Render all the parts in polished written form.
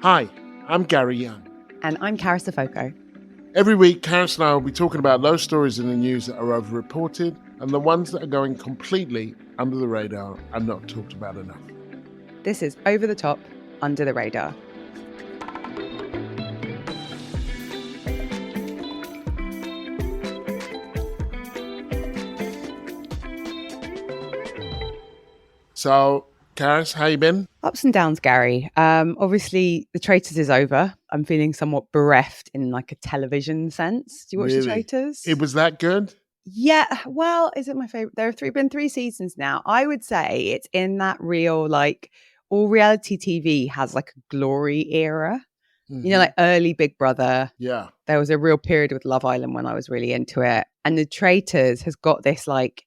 Hi, I'm Gary Younge. And I'm Carys and Every week, Carys and I will be talking about those stories in the news that are overreported and the ones that are going completely under the radar and not talked about enough. This is Over the Top, Under the Radar. So, Carys, how you been? Ups and downs, Gary. Obviously, The Traitors is over. I'm feeling somewhat bereft in like a television sense. Do you watch The Traitors? It was that good? Yeah. Well, is it my favorite? There have been 3 seasons now. I would say it's in that real, like, all reality TV has like a glory era. Mm-hmm. You know, like early Big Brother. Yeah. There was a real period with Love Island when I was really into it. And The Traitors has got this, like,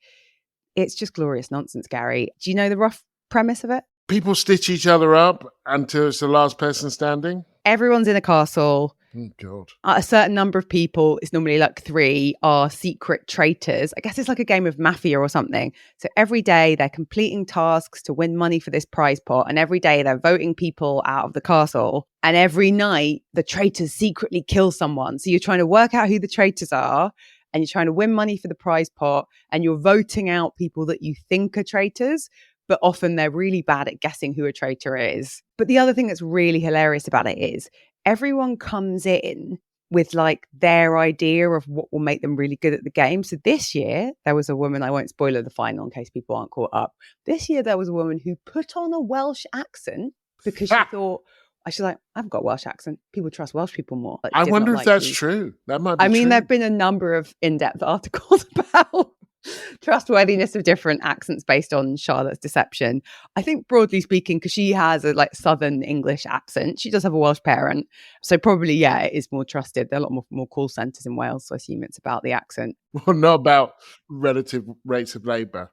it's just glorious nonsense, Gary. Do you know the rough premise of it? People stitch each other up until it's the last person standing? Everyone's in a castle. Oh, God. A certain number of people, it's normally like 3, are secret traitors. I guess it's like a game of mafia or something. So every day they're completing tasks to win money for this prize pot. And every day they're voting people out of the castle. And every night the traitors secretly kill someone. So you're trying to work out who the traitors are. And you're trying to win money for the prize pot, and you're voting out people that you think are traitors, but often they're really bad at guessing who a traitor is. But the other thing that's really hilarious about it is everyone comes in with like their idea of what will make them really good at the game. So this year, there was a woman, I won't spoiler the final in case people aren't caught up. This year, there was a woman who put on a Welsh accent because she thought, she's like, I've got a Welsh accent. People trust Welsh people more. I wonder if that's true. That might be true. I mean, there have been a number of in-depth articles about trustworthiness of different accents based on Charlotte's deception. I think broadly speaking, because she has a like Southern English accent, she does have a Welsh parent. So probably, yeah, it is more trusted. There are a lot more call centres in Wales. So I assume it's about the accent. Well, not about relative rates of labour.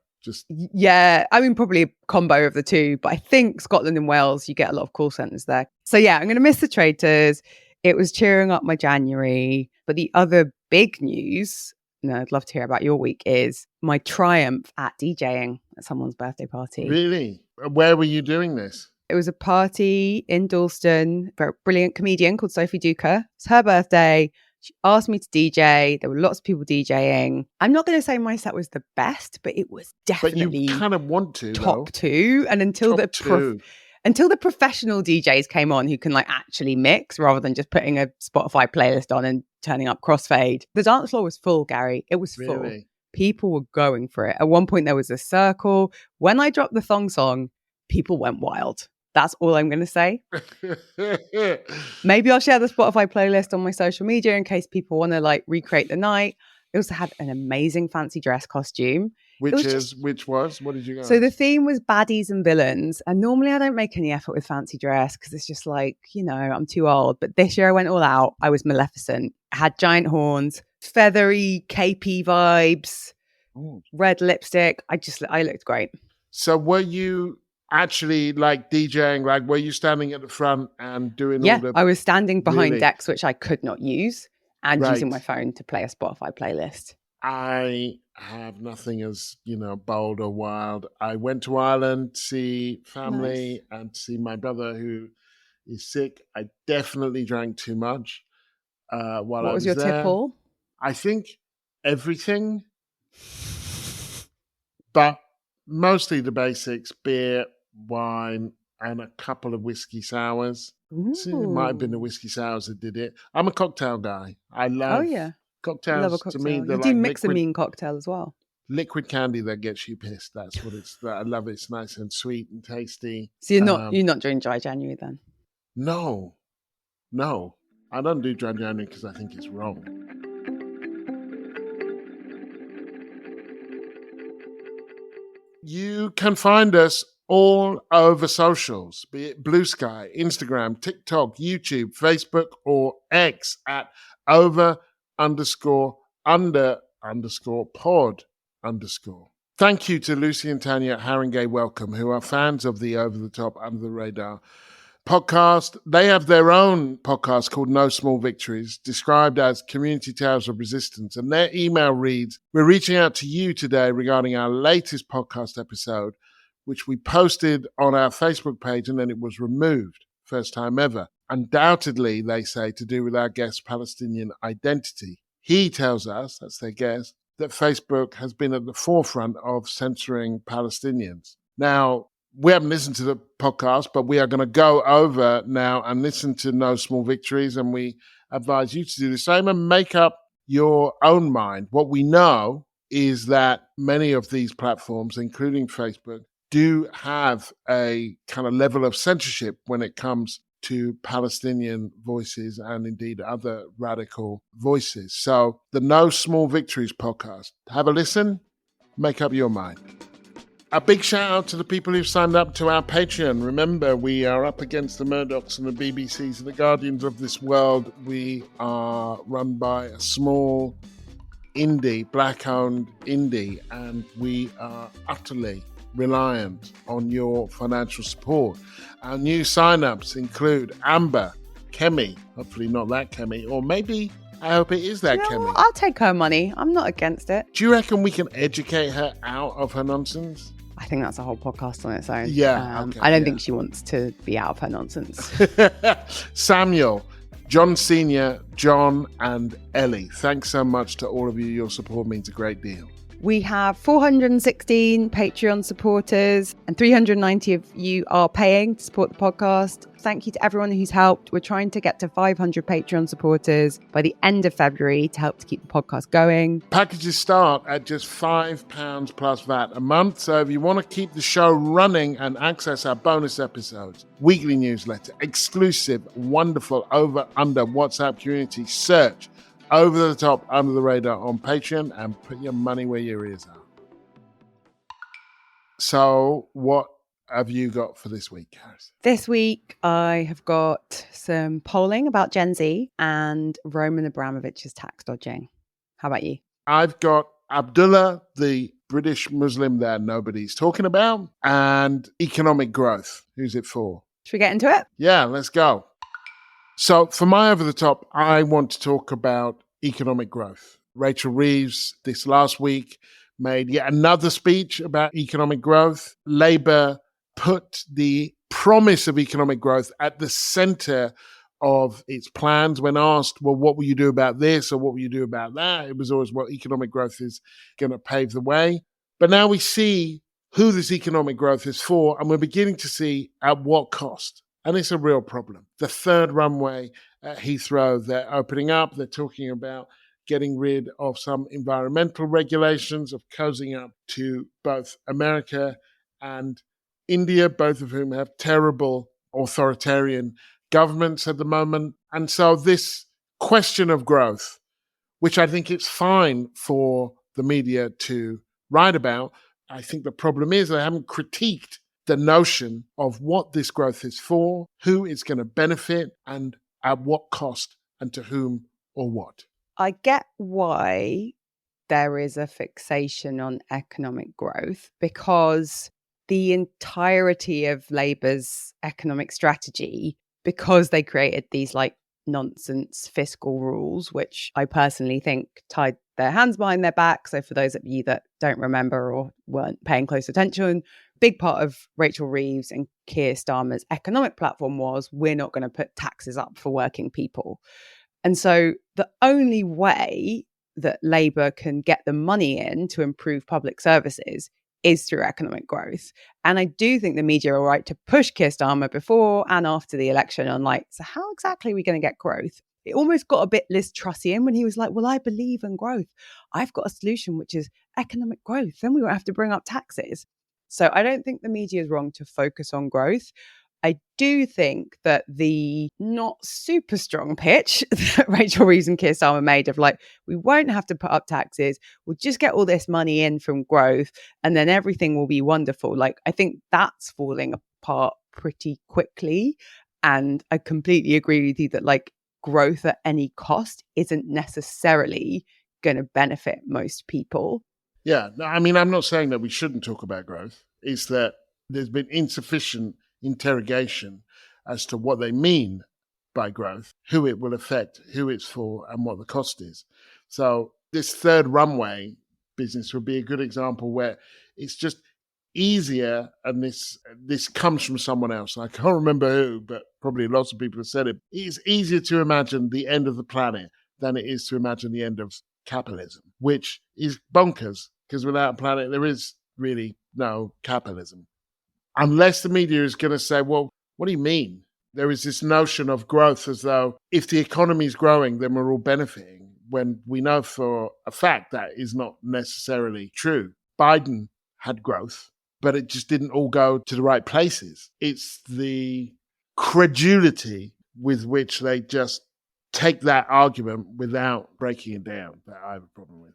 Yeah, I mean, probably a combo of the two, but I think Scotland and Wales, you get a lot of call centres there. So yeah, I'm going to miss The Traitors. It was cheering up my January. But the other big news, and I'd love to hear about your week, is my triumph at DJing at someone's birthday party. Really? Where were you doing this? It was a party in Dalston for a brilliant comedian called Sophie Duker. It's her birthday. She asked me to DJ. There were lots of people DJing. I'm not going to say my set was the best, but it was definitely but you kind of want to, top 2. And until the professional DJs came on who can like actually mix rather than just putting a Spotify playlist on and turning up crossfade. The dance floor was full, Gary. It was full. Really? People were going for it. At one point there was a circle. When I dropped the thong song, people went wild. That's all I'm going to say. Maybe I'll share the Spotify playlist on my social media in case people want to like recreate the night. I also had an amazing fancy dress costume. Which was? What did you go? So the theme was baddies and villains. And normally I don't make any effort with fancy dress because it's just like, you know, I'm too old. But this year I went all out. I was Maleficent. I had giant horns, feathery, capey vibes, red lipstick. I looked great. So were you actually like DJing, like were you standing at the front and doing all the... I was standing behind decks which I could not use and using my phone to play a Spotify playlist. I have nothing as, you know, bold or wild. I went to Ireland to see family and to see my brother who is sick. I definitely drank too much while I was there. What was your tipple? I think everything, but mostly the basics: beer, wine, and a couple of whiskey sours. So it might have been the whiskey sours that did it. I'm a cocktail guy. I love cocktails. I love a cocktail. To me, you do mix a mean cocktail as well. Liquid candy that gets you pissed. That's what it's. I love it. It's nice and sweet and tasty. So you're not doing dry January then? No, I don't do dry January because I think it's wrong. You can find us all over socials, be it Blue Sky, Instagram, TikTok, YouTube, Facebook, or X at over_under_pod_. Thank you to Lucy and Tanya at Haringey Welcome, who are fans of the Over the Top, Under the Radar podcast. They have their own podcast called No Small Victories, described as community tales of resistance. And their email reads, "We're reaching out to you today regarding our latest podcast episode. which we posted on our Facebook page, and then it was removed. First time ever. Undoubtedly, they say, to do with our guest's Palestinian identity. He tells us, that's their guess, that Facebook has been at the forefront of censoring Palestinians. Now, we haven't listened to the podcast, but we are going to go over now and listen to No Small Victories, and we advise you to do the same and make up your own mind. What we know is that many of these platforms, including Facebook, do have a kind of level of censorship when it comes to Palestinian voices and indeed other radical voices. So the No Small Victories podcast, have a listen, make up your mind. A big shout out to the people who've signed up to our Patreon. Remember, we are up against the Murdochs and the BBCs and the Guardians of this world. We are run by a small indie, black-owned indie, and we are utterly reliant on your financial support. Our new sign-ups include Amber, Kemi, hopefully not that Kemi, or maybe I hope it is that Kemi. I'll take her money. I'm not against it. Do you reckon we can educate her out of her nonsense? I think that's a whole podcast on its own. Yeah. I don't think she wants to be out of her nonsense. Samuel, John Sr., John, and Ellie. Thanks so much to all of you. Your support means a great deal. We have 416 Patreon supporters and 390 of you are paying to support the podcast. Thank you to everyone who's helped. We're trying to get to 500 Patreon supporters by the end of February to help to keep the podcast going. Packages start at just £5 plus VAT a month. So if you want to keep the show running and access our bonus episodes, weekly newsletter, exclusive, wonderful over-under WhatsApp community, search Over the Top, Under the Radar on Patreon and put your money where your ears are. So what have you got for this week, Carys? This week, I have got some polling about Gen Z and Roman Abramovich's tax dodging. How about you? I've got Abdullah, the British Muslim that nobody's talking about, and economic growth. Who's it for? Should we get into it? Yeah, let's go. So for my Over the Top, I want to talk about economic growth. Rachel Reeves this last week made yet another speech about economic growth. Labour put the promise of economic growth at the center of its plans. When asked, well, what will you do about this or what will you do about that? It was always, well, economic growth is going to pave the way. But now we see who this economic growth is for, and we're beginning to see at what cost. And it's a real problem. The third runway at Heathrow, they're opening up. They're talking about getting rid of some environmental regulations, of cozying up to both America and India, both of whom have terrible authoritarian governments at the moment. And so this question of growth, which I think it's fine for the media to write about, I think the problem is they haven't critiqued the notion of what this growth is for, who it's going to benefit, and at what cost, and to whom or what. I get why there is a fixation on economic growth, because the entirety of Labour's economic strategy, because they created these like nonsense fiscal rules, which I personally think tied their hands behind their back. So for those of you that don't remember or weren't paying close attention, big part of Rachel Reeves and Keir Starmer's economic platform was, we're not going to put taxes up for working people. And so the only way that Labour can get the money in to improve public services is through economic growth. And I do think the media are right to push Keir Starmer before and after the election on like, so how exactly are we going to get growth? It almost got a bit Liz Trussian when he was like, well, I believe in growth. I've got a solution, which is economic growth. Then we won't have to bring up taxes. So I don't think the media is wrong to focus on growth. I do think that the not super strong pitch that Rachel Reeves and Keir Starmer made of like, we won't have to put up taxes, we'll just get all this money in from growth and then everything will be wonderful. Like, I think that's falling apart pretty quickly. And I completely agree with you that like growth at any cost isn't necessarily going to benefit most people. Yeah, I mean, I'm not saying that we shouldn't talk about growth. It's that there's been insufficient interrogation as to what they mean by growth, who it will affect, who it's for, and what the cost is. So this third runway business would be a good example where it's just easier, and this comes from someone else. I can't remember who, but probably lots of people have said it. It's easier to imagine the end of the planet than it is to imagine the end of capitalism, which is bonkers, because without a planet, there is really no capitalism. Unless the media is going to say, well, what do you mean? There is this notion of growth as though if the economy is growing, then we're all benefiting, when we know for a fact that is not necessarily true. Biden had growth, but it just didn't all go to the right places. It's the credulity with which they just take that argument without breaking it down that I have a problem with.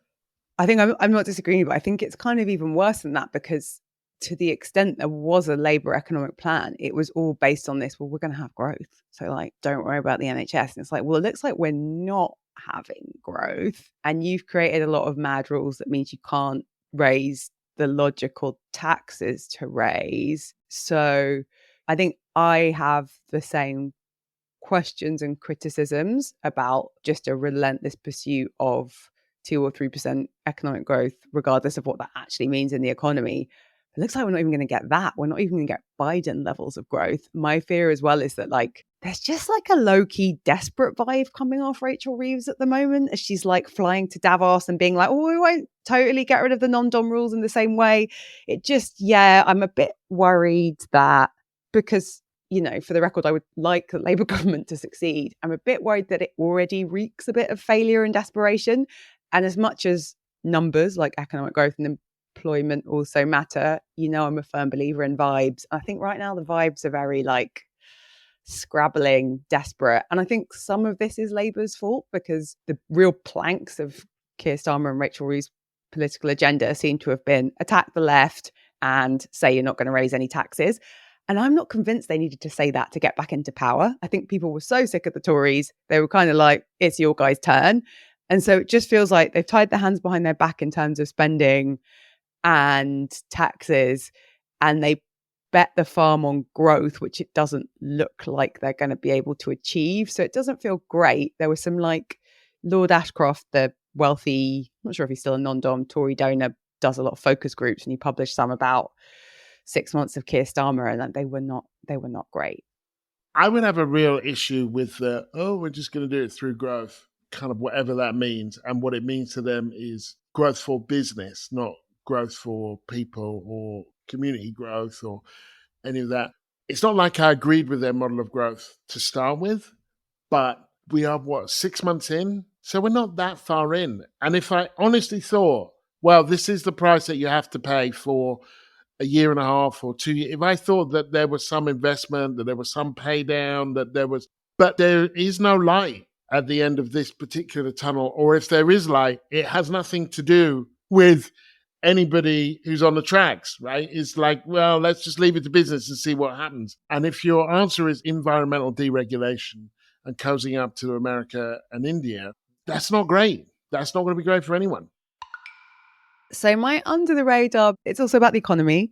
I think I'm not disagreeing, but I think it's kind of even worse than that, because to the extent there was a Labour economic plan, it was all based on this, well, we're going to have growth. So like, don't worry about the NHS. And it's like, well, it looks like we're not having growth. And you've created a lot of mad rules that means you can't raise the logical taxes to raise. So I think I have the same questions and criticisms about just a relentless pursuit of 2 or 3% economic growth, regardless of what that actually means in the economy. It looks like we're not even going to get that. We're not even going to get Biden levels of growth. My fear as well is that like there's just like a low-key desperate vibe coming off Rachel Reeves at the moment, as she's like flying to Davos and being like, oh, we won't totally get rid of the non-dom rules in the same way. It just, I'm a bit worried that, because, you know, for the record, I would like the Labour government to succeed. I'm a bit worried that it already reeks a bit of failure and desperation. And as much as numbers like economic growth and employment also matter, you know, I'm a firm believer in vibes. I think right now the vibes are very like scrabbling, desperate. And I think some of this is Labour's fault, because the real planks of Keir Starmer and Rachel Reeves' political agenda seem to have been attack the left and say you're not going to raise any taxes. And I'm not convinced they needed to say that to get back into power. I think people were so sick of the Tories, they were kind of like, it's your guys' turn. And so it just feels like they've tied their hands behind their back in terms of spending and taxes, and they bet the farm on growth, which it doesn't look like they're going to be able to achieve. So it doesn't feel great. There was some like Lord Ashcroft, the wealthy, I'm not sure if he's still a non-dom Tory donor, does a lot of focus groups, and he published some about 6 months of Keir Starmer, and they were not great. I would have a real issue with we're just going to do it through growth, kind of whatever that means. And what it means to them is growth for business, not growth for people or community growth or any of that. It's not like I agreed with their model of growth to start with, but we are, 6 months in? So we're not that far in. And if I honestly thought, well, this is the price that you have to pay for a year and a half or 2 years, if I thought that there was some investment, that there was some pay down, but there is no light at the end of this particular tunnel, or if there is light, it has nothing to do with anybody who's on the tracks, right? It's like, well, let's just leave it to business and see what happens. And if your answer is environmental deregulation and cozying up to America and India, that's not great. That's not going to be great for anyone. So my under the radar, it's also about the economy.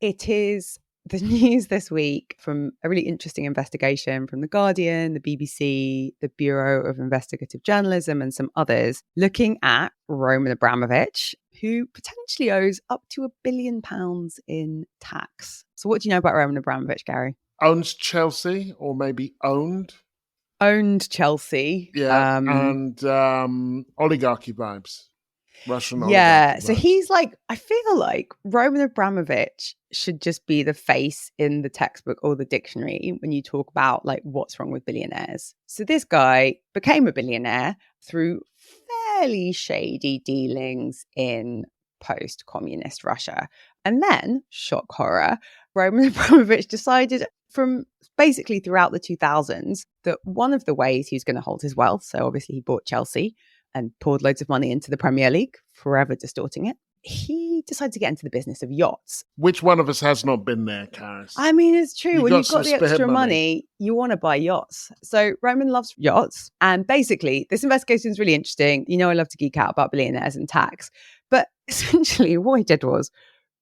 It is the news this week from a really interesting investigation from The Guardian, the BBC, the Bureau of Investigative Journalism, and some others, looking at Roman Abramovich, who potentially owes up to £1 billion in tax. So what do you know about Roman Abramovich, Gary? Owns Chelsea, or maybe owned. Owned Chelsea. Yeah, and oligarchy vibes. Russian Yeah, oligarchy so vibes. he's like, I feel like Roman Abramovich should just be the face in the textbook or the dictionary when you talk about like what's wrong with billionaires. So this guy became a billionaire through fairly shady dealings in post-communist Russia. And then, shock horror, Roman Abramovich decided from basically throughout the 2000s that one of the ways he was going to hold his wealth, so obviously he bought Chelsea and poured loads of money into the Premier League, forever distorting it. He decided to get into the business of yachts. Which one of us has not been there, Carys? I mean, it's true. When you've got the extra spare money, you want to buy yachts. So Roman loves yachts. And basically, this investigation is really interesting. You know, I love to geek out about billionaires and tax. But essentially, what he did was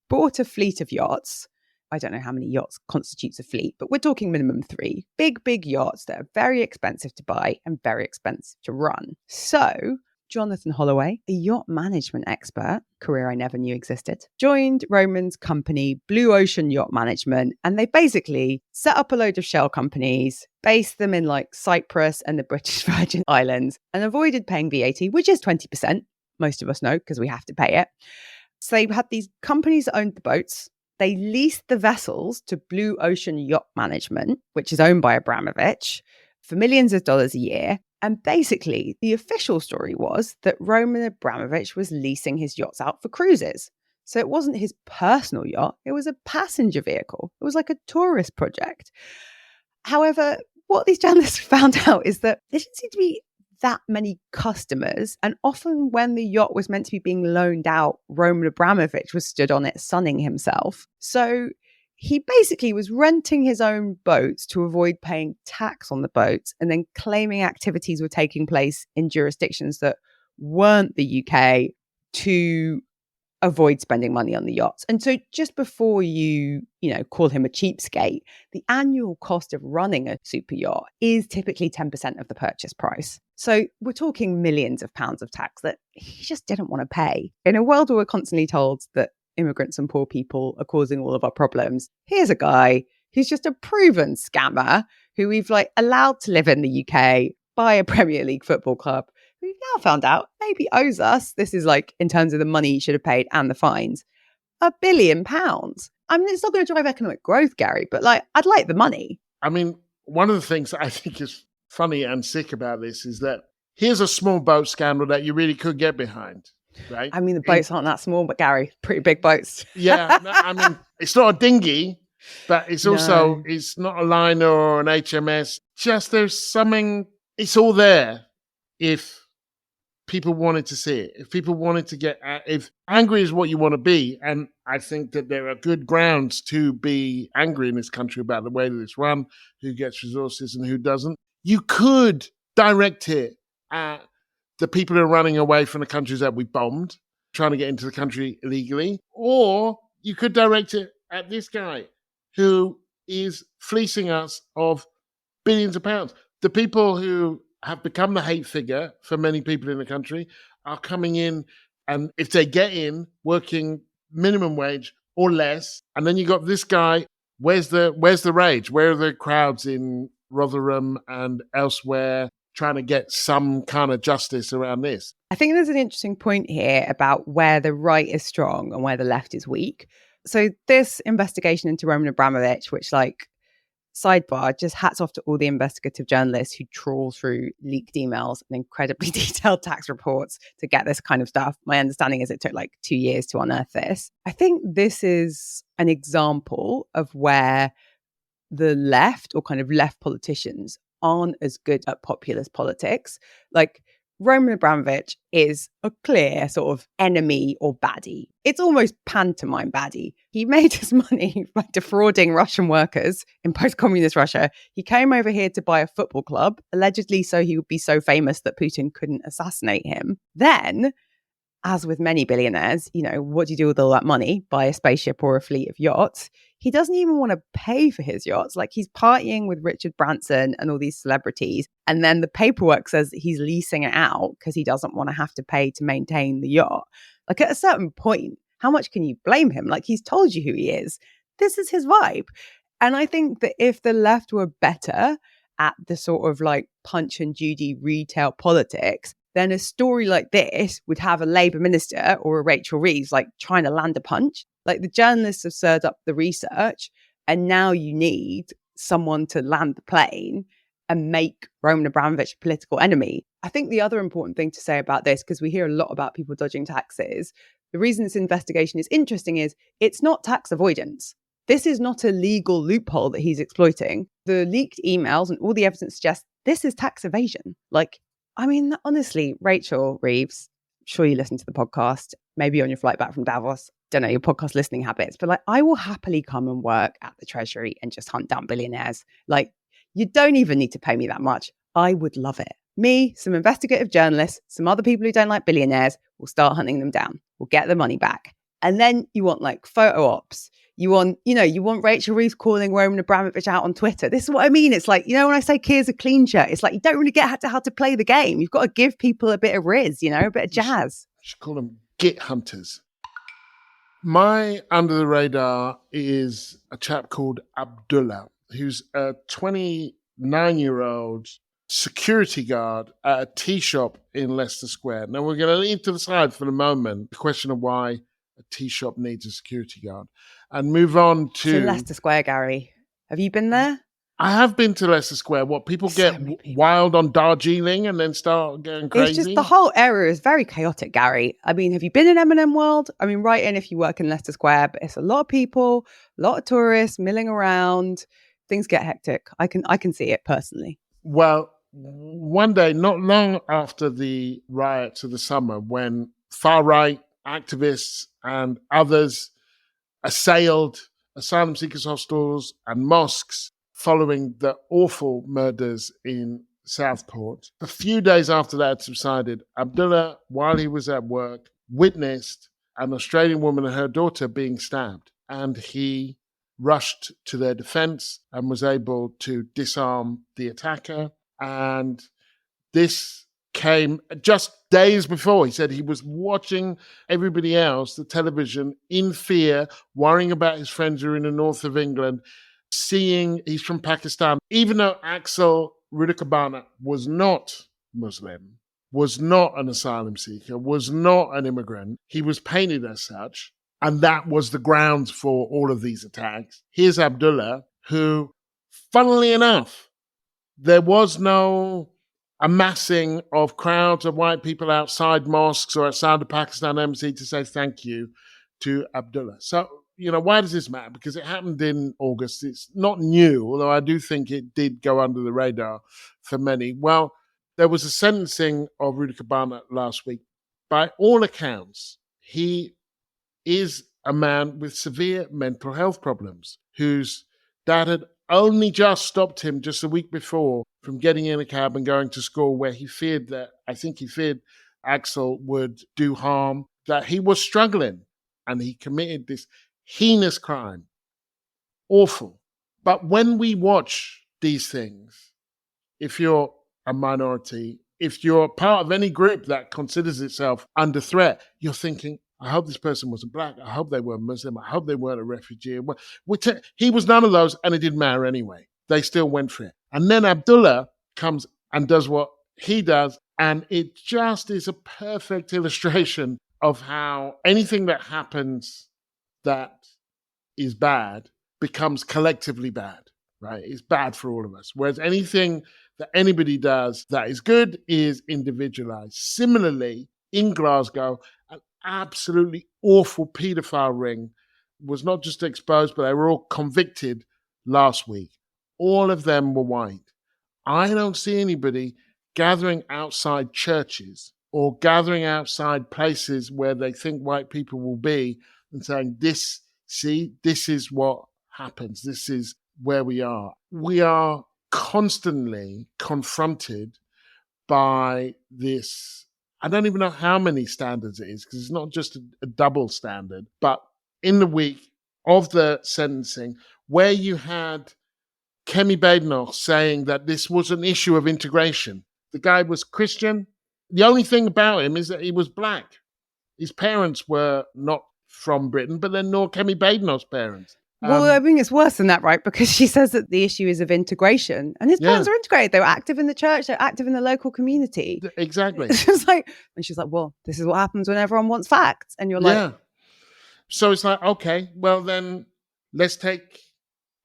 bought a fleet of yachts. I don't know how many yachts constitutes a fleet, but we're talking minimum 3. Big yachts that are very expensive to buy and very expensive to run. So Jonathan Holloway, a yacht management expert, career I never knew existed, joined Roman's company, Blue Ocean Yacht Management, and they basically set up a load of shell companies, based them in like Cyprus and the British Virgin Islands, and avoided paying VAT, which is 20%. Most of us know because we have to pay it. So they had these companies that owned the boats. They leased the vessels to Blue Ocean Yacht Management, which is owned by Abramovich, for millions of dollars a year. And basically, the official story was that Roman Abramovich was leasing his yachts out for cruises. So it wasn't his personal yacht, it was a passenger vehicle. It was like a tourist project. However, what these journalists found out is that there didn't seem to be that many customers. And often when the yacht was meant to be being loaned out, Roman Abramovich was stood on it sunning himself. So he basically was renting his own boats to avoid paying tax on the boats and then claiming activities were taking place in jurisdictions that weren't the UK to avoid spending money on the yachts. And so just before you call him a cheapskate, the annual cost of running a super yacht is typically 10% of the purchase price. So we're talking millions of pounds of tax that he just didn't want to pay. In a world where we're constantly told that immigrants and poor people are causing all of our problems, here's a guy who's just a proven scammer who we've allowed to live in the UK by a Premier League football club, who we've now found out maybe owes us, this is in terms of the money he should have paid and the fines, £1 billion. I mean, it's not going to drive economic growth, Gary, but I'd like the money. I mean, one of the things that I think is funny and sick about this is that here's a small boat scandal that you really could get behind, right? I mean, the boats aren't that small, but Gary, pretty big boats. Yeah, no, I mean, it's not a dinghy, but it's also, it's not a liner or an HMS. Just there's something, it's all there if people wanted to see it, if people wanted to get, if angry is what you want to be, and I think that there are good grounds to be angry in this country about the way that it's run, who gets resources and who doesn't, you could direct it at the people who are running away from the countries that we bombed, trying to get into the country illegally, or you could direct it at this guy who is fleecing us of billions of pounds. The people who have become the hate figure for many people in the country are coming in, and if they get in, working minimum wage or less, and then you got this guy, where's the rage? Where are the crowds in Rotherham and elsewhere trying to get some kind of justice around this? I think there's an interesting point here about where the right is strong and where the left is weak. So this investigation into Roman Abramovich, which sidebar, just hats off to all the investigative journalists who trawl through leaked emails and incredibly detailed tax reports to get this kind of stuff. My understanding is it took 2 years to unearth this. I think this is an example of where the left or kind of left politicians aren't as good at populist politics. Roman Abramovich is a clear sort of enemy or baddie. It's almost pantomime baddie. He made his money by defrauding Russian workers in post-communist Russia. He came over here to buy a football club, allegedly so he would be so famous that Putin couldn't assassinate him. Then, as with many billionaires, what do you do with all that money? Buy a spaceship or a fleet of yachts. He doesn't even want to pay for his yachts. He's partying with Richard Branson and all these celebrities. And then the paperwork says that he's leasing it out because he doesn't want to have to pay to maintain the yacht. At a certain point, how much can you blame him? He's told you who he is. This is his vibe. And I think that if the left were better at the sort of Punch and Judy retail politics, then a story like this would have a Labour minister or a Rachel Reeves trying to land a punch. The journalists have stirred up the research, and now you need someone to land the plane and make Roman Abramovich a political enemy. I think the other important thing to say about this, because we hear a lot about people dodging taxes, the reason this investigation is interesting is it's not tax avoidance. This is not a legal loophole that he's exploiting. The leaked emails and all the evidence suggests this is tax evasion. Honestly, Rachel Reeves, I'm sure you listen to the podcast, maybe on your flight back from Davos, don't know your podcast listening habits, but I will happily come and work at the Treasury and just hunt down billionaires. You don't even need to pay me that much. I would love it. Me, some investigative journalists, some other people who don't like billionaires will start hunting them down. We'll get the money back. And then you want photo ops. You want Rachel Reeves calling Roman Abramovich out on Twitter. This is what I mean. It's like, when I say Keir's a clean shirt, it's like you don't really get how to play the game. You've got to give people a bit of rizz, a bit of jazz. You should call them git hunters. My under the radar is a chap called Abdullah, who's a 29-year-old security guard at a tea shop in Leicester Square. Now, we're going to leave to the side for the moment the question of why a tea shop needs a security guard and move on to... It's in Leicester Square, Gary. Have you been there? I have been to Leicester Square. What, people get wild on Darjeeling and then start going crazy? It's just the whole area is very chaotic, Gary. I mean, have you been in M&M World? I mean, write in if you work in Leicester Square, but it's a lot of people, a lot of tourists milling around. Things get hectic. I can see it personally. Well, one day, not long after the riots of the summer, when far-right activists and others assailed asylum seekers hostels and mosques following the awful murders in Southport, a few days after that had subsided, Abdullah, while he was at work, witnessed an Australian woman and her daughter being stabbed, and he rushed to their defense and was able to disarm the attacker. And this came just days before. He said he was watching everybody else, the television, in fear, worrying about his friends who are in the north of England, seeing he's from Pakistan. Even though Axel Rudakabana was not Muslim, was not an asylum seeker, was not an immigrant, he was painted as such. And that was the grounds for all of these attacks. Here's Abdullah, who, funnily enough, there was no amassing of crowds of white people outside mosques or outside the Pakistan embassy to say thank you to Abdullah. So, why does this matter? Because it happened in August. It's not new, although I do think it did go under the radar for many. Well, there was a sentencing of Rudakabana last week. By all accounts, he is a man with severe mental health problems whose dad had only just stopped him just a week before from getting in a cab and going to school, where he feared Axel would do harm, that he was struggling, and he committed this heinous crime. Awful. But when we watch these things, if you're a minority, if you're part of any group that considers itself under threat, you're thinking, I hope this person wasn't black. I hope they weren't Muslim. I hope they weren't a refugee. He was none of those, and it didn't matter anyway. They still went for it. And then Abdullah comes and does what he does, and it just is a perfect illustration of how anything that happens that is bad becomes collectively bad, right? It's bad for all of us. Whereas anything that anybody does that is good is individualized. Similarly, in Glasgow, an absolutely awful paedophile ring was not just exposed, but they were all convicted last week. All of them were white. I don't see anybody gathering outside churches or gathering outside places where they think white people will be and saying, this is what happens. This is where we are. We are constantly confronted by this. I don't even know how many standards it is, because it's not just a double standard. But in the week of the sentencing, where you had Kemi Badenoch saying that this was an issue of integration. The guy was Christian. The only thing about him is that he was black. His parents were not from Britain, but they're nor Kemi Badenoch's parents. Well, I mean, it's worse than that, right? Because she says that the issue is of integration, and his parents are integrated. They were active in the church. They're active in the local community. Exactly. And she's like, well, this is what happens when everyone wants facts. And you're like, So it's like, okay, well then let's take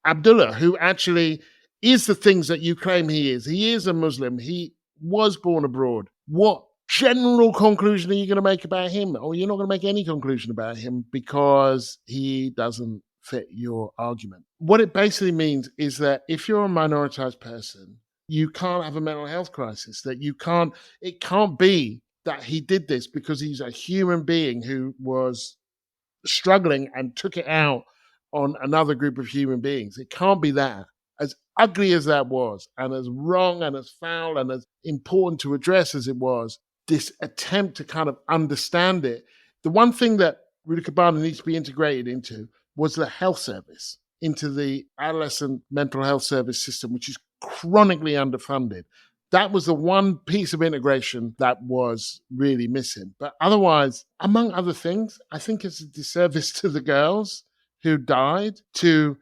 Abdullah, who actually is the things that you claim he is. He is a Muslim. He was born abroad. What general conclusion are you going to make about him? Or you're not going to make any conclusion about him because he doesn't fit your argument. What it basically means is that if you're a minoritized person, you can't have a mental health crisis, it can't be that he did this because he's a human being who was struggling and took it out on another group of human beings. It can't be that. As ugly as that was, and as wrong and as foul and as important to address as it was, this attempt to kind of understand it, the one thing that Rudakabana needs to be integrated into, was the health service, into the adolescent mental health service system, which is chronically underfunded. That was the one piece of integration that was really missing. But otherwise, among other things, I think it's a disservice to the girls who died to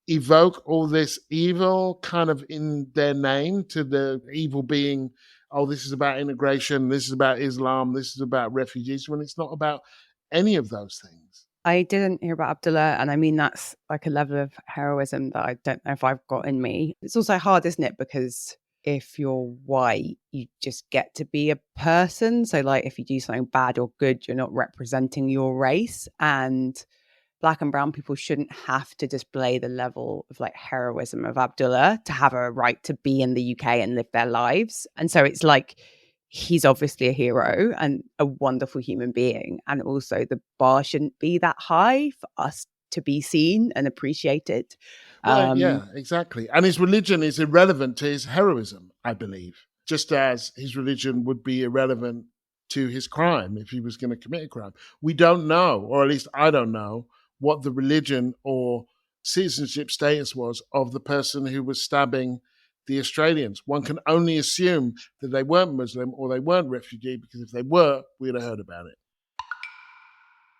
evoke all this evil kind of in their name, to the evil being, oh, this is about integration, this is about Islam, this is about refugees, when it's not about any of those things. I didn't hear about Abdullah, and I mean, that's like a level of heroism that I don't know if I've got in me. It's also hard, isn't it? Because if you're white, you just get to be a person. So like if you do something bad or good, you're not representing your race. And Black and brown people shouldn't have to display the level of like heroism of Abdullah to have a right to be in the UK and live their lives. And so it's like, he's obviously a hero and a wonderful human being. And also the bar shouldn't be that high for us to be seen and appreciated. Well, yeah, exactly. And his religion is irrelevant to his heroism, I believe, just as his religion would be irrelevant to his crime if he was going to commit a crime. We don't know, or at least I don't know, what the religion or citizenship status was of the person who was stabbing the Australians. One can only assume that they weren't Muslim or they weren't refugee, because if they were, we'd have heard about it.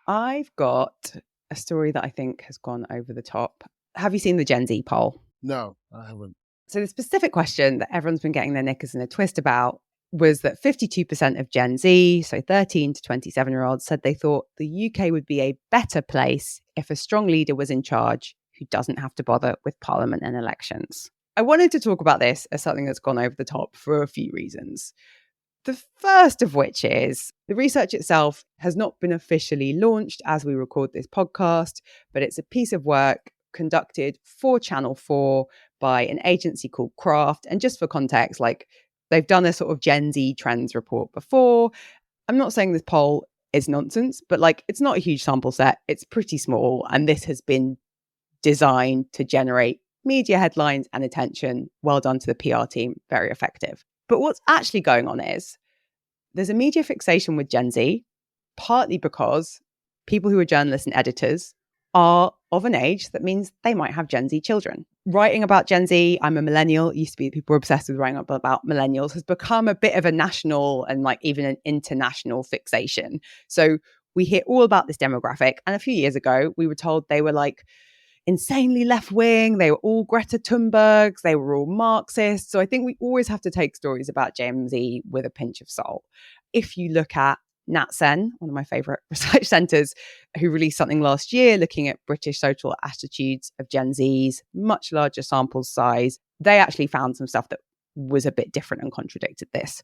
I've got a story that I think has gone over the top. Have you seen the Gen Z poll? No, I haven't. So the specific question that everyone's been getting their knickers in a twist about was that 52% of Gen Z, so 13 to 27-year-olds, said they thought the UK would be a better place if a strong leader was in charge who doesn't have to bother with parliament and elections. I wanted to talk about this as something that's gone over the top for a few reasons. The first of which is the research itself has not been officially launched as we record this podcast, but it's a piece of work conducted for Channel 4 by an agency called Craft. And just for context, like, they've done a sort of Gen Z trends report before. I'm not saying this poll is nonsense, but like, it's not a huge sample set. It's pretty small. And this has been designed to generate media headlines and attention. Well done to the PR team. Very effective. But what's actually going on is there's a media fixation with Gen Z, partly because people who are journalists and editors are of an age that means they might have Gen Z children. Writing about Gen Z, I'm a millennial, it used to be people were obsessed with writing about millennials, has become a bit of a national and like even an international fixation. So we hear all about this demographic. And a few years ago, we were told they were like insanely left-wing, they were all Greta Thunbergs, they were all Marxists. So I think we always have to take stories about Gen Z with a pinch of salt. If you look at Nat Sen, one of my favorite research centers, who released something last year looking at British social attitudes of Gen Zs, much larger sample size, they actually found some stuff that was a bit different and contradicted this.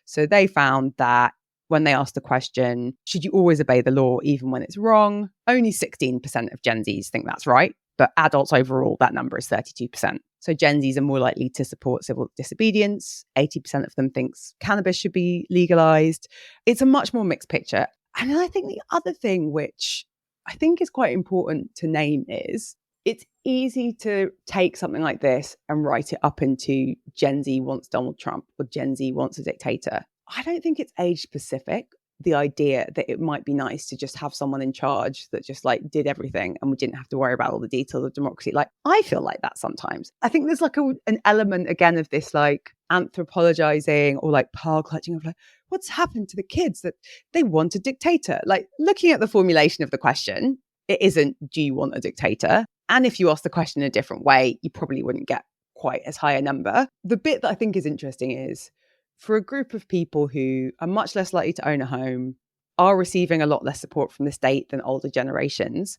So they found that when they asked the question, should you always obey the law even when it's wrong? Only 16% of Gen Zs think that's right. But adults overall, that number is 32%. So Gen Zs are more likely to support civil disobedience. 80% of them thinks cannabis should be legalized. It's a much more mixed picture. And then I think the other thing, which I think is quite important to name, is it's easy to take something like this and write it up into Gen Z wants Donald Trump or Gen Z wants a dictator. I don't think it's age specific. The idea that it might be nice to just have someone in charge that just like did everything and we didn't have to worry about all the details of democracy. Like, I feel like that sometimes. I think there's like an element again of this like anthropologizing or like pearl clutching of like, what's happened to the kids that they want a dictator? Like, looking at the formulation of the question, it isn't, do you want a dictator? And if you ask the question in a different way, you probably wouldn't get quite as high a number. The bit that I think is interesting is, for a group of people who are much less likely to own a home, are receiving a lot less support from the state than older generations,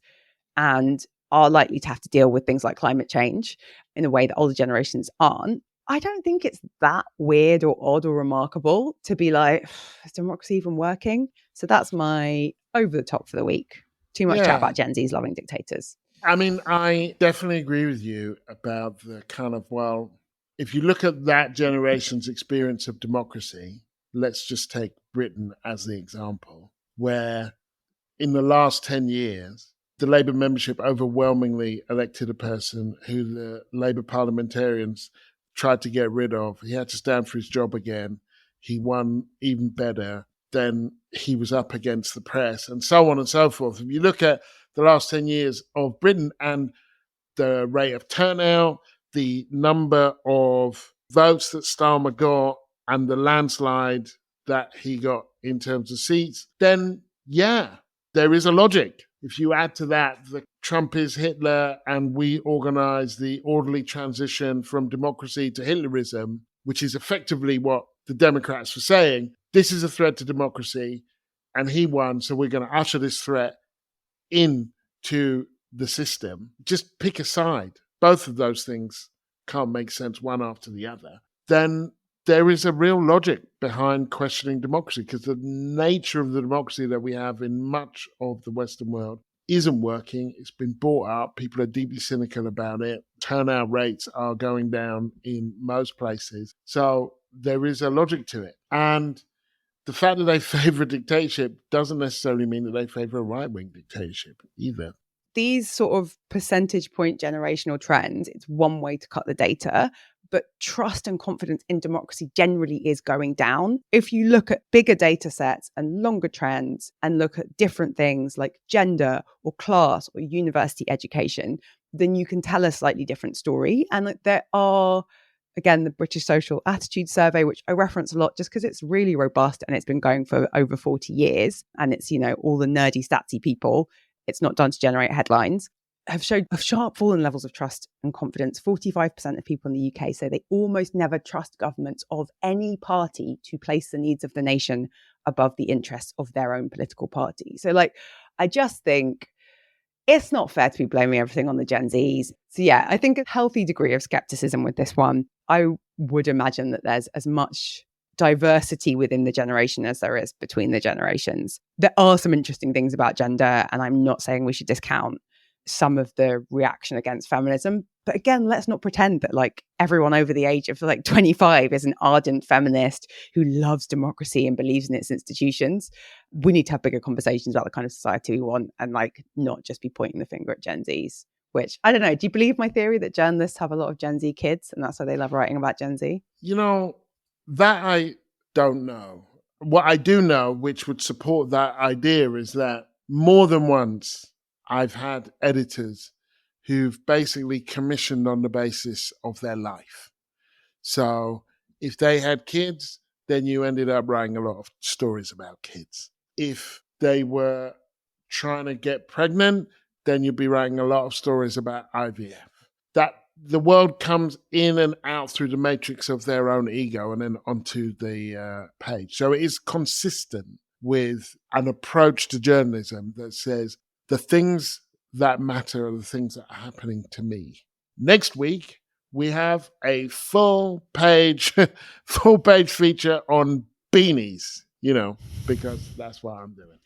and are likely to have to deal with things like climate change in a way that older generations aren't, I don't think it's that weird or odd or remarkable to be like, is democracy even working? So that's my over the top for the week. Too much chat about Gen Zs loving dictators. I mean, I definitely agree with you about the kind of, well, if you look at that generation's experience of democracy, let's just take Britain as the example, where in the last 10 years, the Labour membership overwhelmingly elected a person who the Labour parliamentarians tried to get rid of. He had to stand for his job again. He won even better. Then he was up against the press and so on and so forth. If you look at the last 10 years of Britain, and the rate of turnout, the number of votes that Starmer got, and the landslide that he got in terms of seats, then yeah, there is a logic. If you add to that, the Trump is Hitler and we organize the orderly transition from democracy to Hitlerism, which is effectively what the Democrats were saying, this is a threat to democracy and he won, so we're going to usher this threat into the system. Just pick a side. Both of those things can't make sense one after the other. Then there is a real logic behind questioning democracy, because the nature of the democracy that we have in much of the Western world isn't working. It's been bought up. People are deeply cynical about it. Turnout rates are going down in most places. So there is a logic to it. And the fact that they favor a dictatorship doesn't necessarily mean that they favor a right-wing dictatorship either. These sort of percentage point generational trends, it's one way to cut the data, but trust and confidence in democracy generally is going down. If you look at bigger data sets and longer trends and look at different things like gender or class or university education, then you can tell a slightly different story. And there are, again, the British Social Attitude Survey, which I reference a lot just because it's really robust and it's been going for over 40 years. And it's, you know, all the nerdy statsy people. It's not done to generate headlines, have showed a sharp fall in levels of trust and confidence. 45% of people in the UK say they almost never trust governments of any party to place the needs of the nation above the interests of their own political party. So, like, I just think it's not fair to be blaming everything on the Gen Zs. So, yeah, I think a healthy degree of skepticism with this one. I would imagine that there's as much diversity within the generation as there is between the generations. There are some interesting things about gender, and I'm not saying we should discount some of the reaction against feminism. But again, let's not pretend that like everyone over the age of like 25 is an ardent feminist who loves democracy and believes in its institutions. We need to have bigger conversations about the kind of society we want, and like not just be pointing the finger at Gen Zs, which I don't know. Do you believe my theory that journalists have a lot of Gen Z kids and that's why they love writing about Gen Z? You know, that I don't know. What I do know, which would support that idea, is that more than once I've had editors who've basically commissioned on the basis of their life. So if they had kids, then you ended up writing a lot of stories about kids. If they were trying to get pregnant, then you'd be writing a lot of stories about IVF. That the world comes in and out through the matrix of their own ego and then onto the page. So it is consistent with an approach to journalism that says the things that matter are the things that are happening to me. Next week, we have a full page feature on beanies, you know, because that's what I'm doing.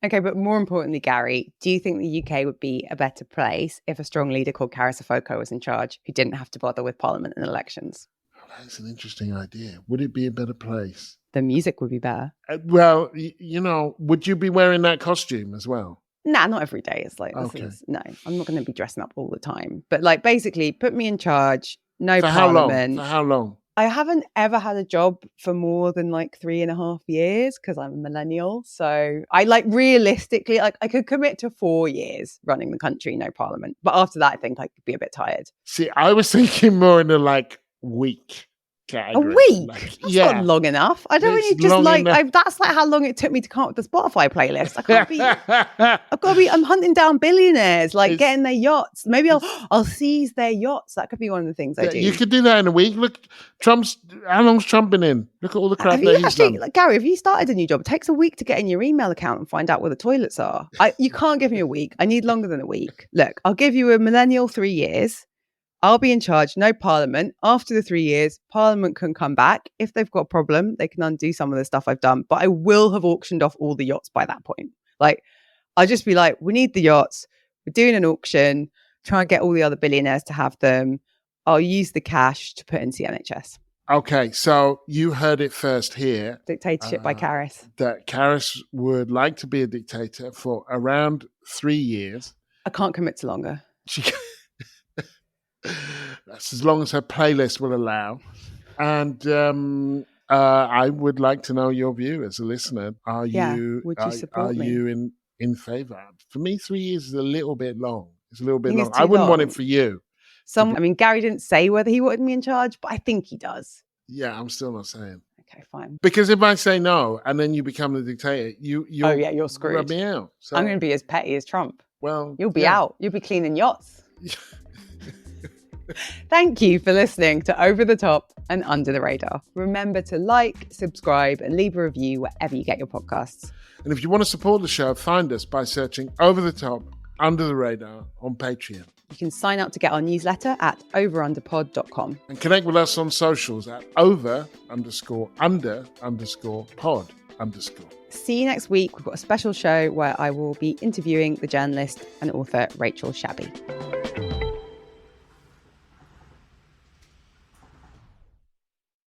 Okay, but more importantly, Gary, do you think the UK would be a better place if a strong leader called Carys was in charge, who didn't have to bother with parliament and elections? Oh, that's an interesting idea. Would it be a better place? The music would be better. Well, you know, would you be wearing that costume as well? Nah, not every day. It's like, Okay. No, I'm not going to be dressing up all the time. But like, basically, put me in charge, no For parliament. For how long? I haven't ever had a job for more than like 3.5 years because I'm a millennial. So I like realistically, like I could commit to 4 years running the country, no parliament. But after that, I think I could be a bit tired. See, I was thinking more in the like week category. A week? Like, That's not long enough. I don't really just like, that's like how long it took me to come up with the Spotify playlist. I can't be, I'm hunting down billionaires, like getting their yachts. Maybe I'll seize their yachts. That could be one of the things I do. You could do that in a week. Look, how long's Trump been in? Look at all the crap that he's done. Like, Gary, have you started a new job? It takes a week to get in your email account and find out where the toilets are. You can't give me a week. I need longer than a week. Look, I'll give you a millennial 3 years. I'll be in charge, no parliament. After the 3 years, parliament can come back. If they've got a problem, they can undo some of the stuff I've done. But I will have auctioned off all the yachts by that point. Like, I'll just be like, we need the yachts. We're doing an auction. Try and get all the other billionaires to have them. I'll use the cash to put into the NHS. Okay, so you heard it first here. Dictatorship by Carys. That Carys would like to be a dictator for around 3 years. I can't commit to longer. That's as long as her playlist will allow. And I would like to know your view as a listener. Would you support me? Are you in in favour. For me, 3 years is a little bit long. It's a little bit think long. it's I too wouldn't want long. it for you. Gary didn't say whether he wanted me in charge, but I think he does. Yeah, I'm still not saying. Okay, fine. Because if I say no and then you become the dictator, you're screwed. Rub me out. So, I'm going to be as petty as Trump. Well, You'll be out. You'll be cleaning yachts. Thank you for listening to Over the Top and Under the Radar. Remember to like, subscribe, and leave a review wherever you get your podcasts. And if you want to support the show, find us by searching Over the Top, Under the Radar on Patreon. You can sign up to get our newsletter at overunderpod.com. And connect with us on socials at over_under_pod_. See you next week. We've got a special show where I will be interviewing the journalist and author Rachel Shabby.